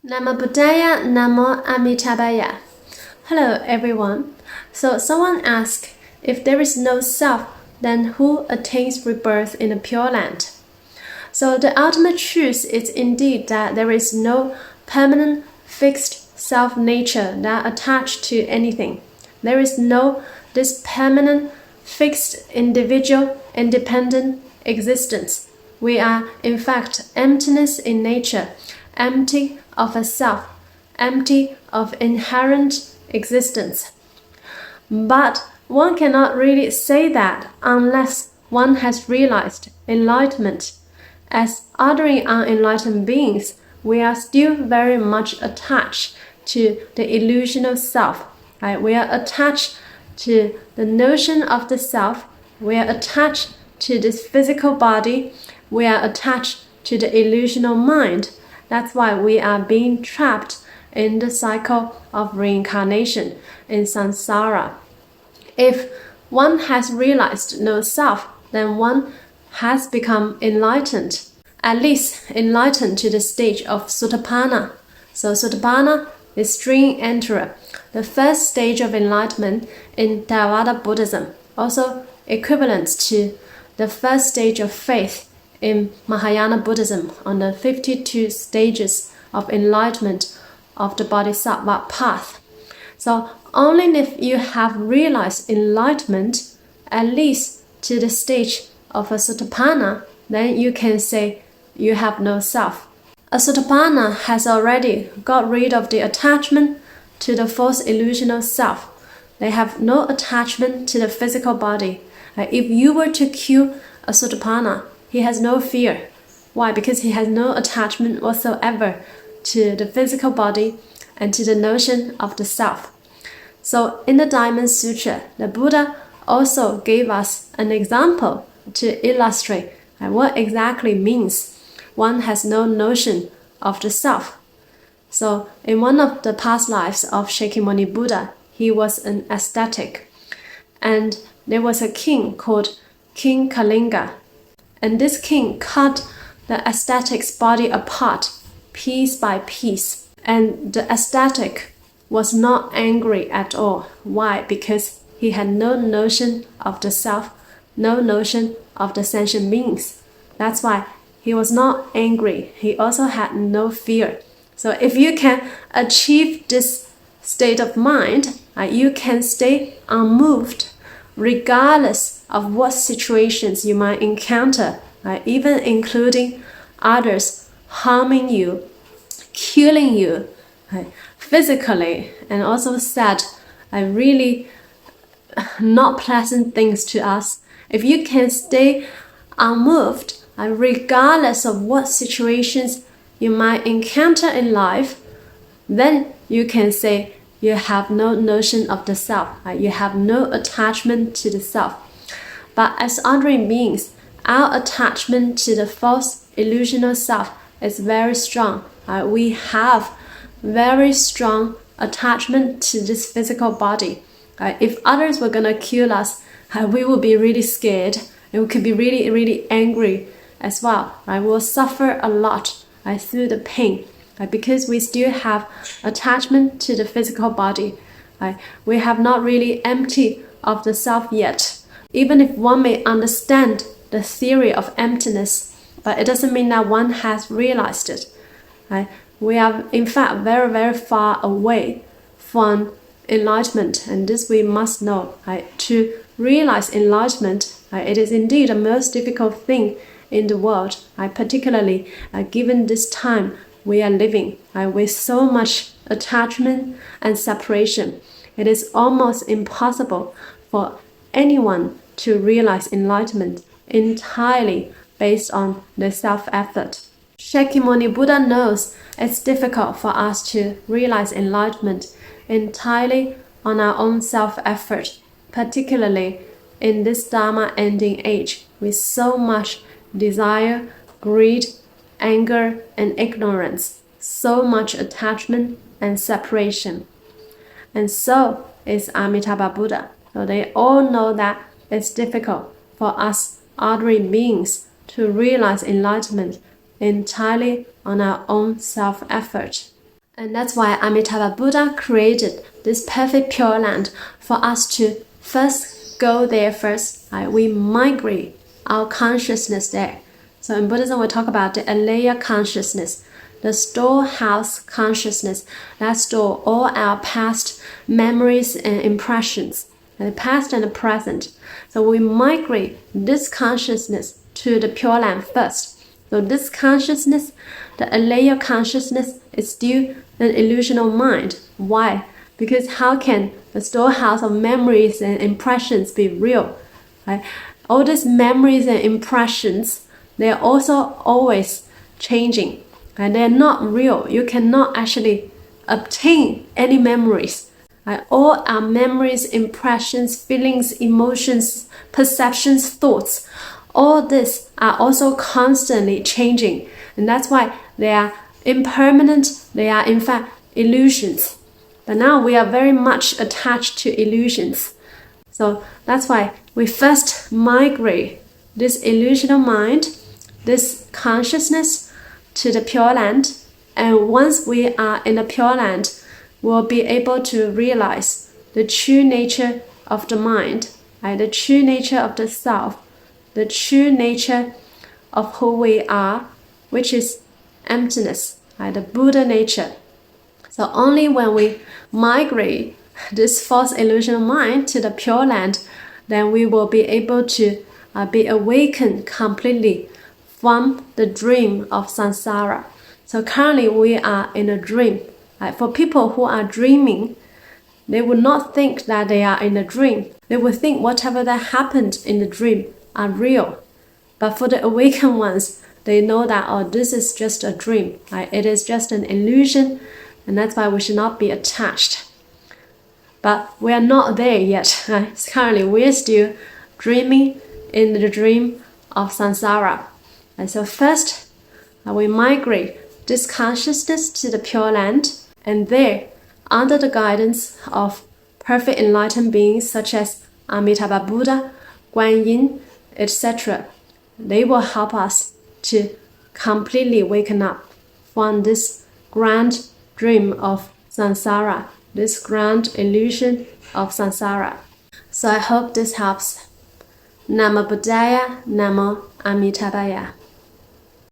Namo Buddhaya, Namo Amitabha. Hello everyone. So someone asked, if there is no self, then who attains rebirth in the Pure Land? So the ultimate truth is indeed that there is no permanent fixed self-nature that attached to anything. There is no this permanent fixed individual independent existence. We are in fact emptiness in nature, empty of a self, empty of inherent existence. But one cannot really say that unless one has realized enlightenment. As ordinary unenlightened beings, we are still very much attached to the illusional self. Right? We are attached to the notion of the self. We are attached to this physical body. We are attached to the illusional mind. That's why we are being trapped in the cycle of reincarnation in samsara. If one has realized no self, then one has become enlightened, at least enlightened to the stage of Sotapanna. So Sotapanna is stream enterer, the first stage of enlightenment in Theravada Buddhism, also equivalent to the first stage of faith in Mahayana Buddhism on the 52 stages of enlightenment of the Bodhisattva path. So only if you have realized enlightenment, at least to the stage of a Sotapanna, then you can say you have no self. A Sotapanna has already got rid of the attachment to the false illusional self. They have no attachment to the physical body. If you were to kill a Sotapanna, he has no fear. Why? Because he has no attachment whatsoever to the physical body and to the notion of the self. So in the Diamond Sutra, the Buddha also gave us an example to illustrate what exactly means one has no notion of the self. So in one of the past lives of Shakyamuni Buddha, he was an ascetic. And there was a king called King Kalinga. And this king cut the ascetic's body apart, piece by piece. And the ascetic was not angry at all. Why? Because he had no notion of the self, no notion of the sentient beings. That's why he was not angry. He also had no fear. So if you can achieve this state of mind, you can stay unmoved regardless of what situations you might encounter, even including others harming you, killing you physically, and also said really not pleasant things to us. If you can stay unmoved, regardless of what situations you might encounter in life, then you can say you have no notion of the self. You have no attachment to the self. But as ordinary beings, our attachment to the false illusional self is very strong. We have very strong attachment to this physical body. If others were going to kill us, we would be really scared, and we could be really, really angry as well. We will suffer a lot through the pain because we still have attachment to the physical body. We have not really emptied of the self yet. Even if one may understand the theory of emptiness, but it doesn't mean that one has realized it. We are in fact very, very far away from enlightenment, and this we must know. To realize enlightenment, it is indeed the most difficult thing in the world, particularly given this time we are living with so much attachment and separation. It is almost impossible for anyone to realize enlightenment entirely based on the self-effort. Shakyamuni Buddha knows it's difficult for us to realize enlightenment entirely on our own self-effort, particularly in this Dharma-ending age with so much desire, greed, anger, and ignorance, so much attachment and separation. And so is Amitabha Buddha. So they all know that it's difficult for us ordinary beings to realize enlightenment entirely on our own self-effort. And that's why Amitabha Buddha created this perfect pure land for us to first go there first. We migrate our consciousness there. So in Buddhism, we talk about the alaya consciousness, the storehouse consciousness that store all our past memories and impressions, the past and the present. So we migrate this consciousness to the Pure Land first. So this consciousness, the alaya consciousness, is still an illusional mind. Why? Because how can the storehouse of memories and impressions be real? Right? All these memories and impressions, they are also always changing. And they are not real. You cannot actually obtain any memories. All our memories, impressions, feelings, emotions, perceptions, thoughts, all this are also constantly changing. And that's why they are impermanent. They are in fact illusions. But now we are very much attached to illusions. So that's why we first migrate this illusional mind, this consciousness, to the Pure Land. And once we are in the Pure Land, we'll be able to realize the true nature of the mind, the true nature of the self, the true nature of who we are, which is emptiness, the Buddha nature. So only when we migrate this false illusional mind to the Pure Land, then we will be able to be awakened completely from the dream of samsara. So currently we are in a dream. For people who are dreaming, they would not think that they are in a dream. They would think whatever that happened in the dream are real. But for the awakened ones, they know that, this is just a dream. It is just an illusion, and that's why we should not be attached. But we are not there yet. Currently, we are still dreaming in the dream of samsara. And so first, we migrate this consciousness to the Pure Land, and there, under the guidance of perfect enlightened beings such as Amitabha Buddha, Guan Yin, etc., they will help us to completely waken up from this grand dream of samsara, this grand illusion of samsara. So I hope this helps. Namo Buddhaya, Namo Amitabhaya.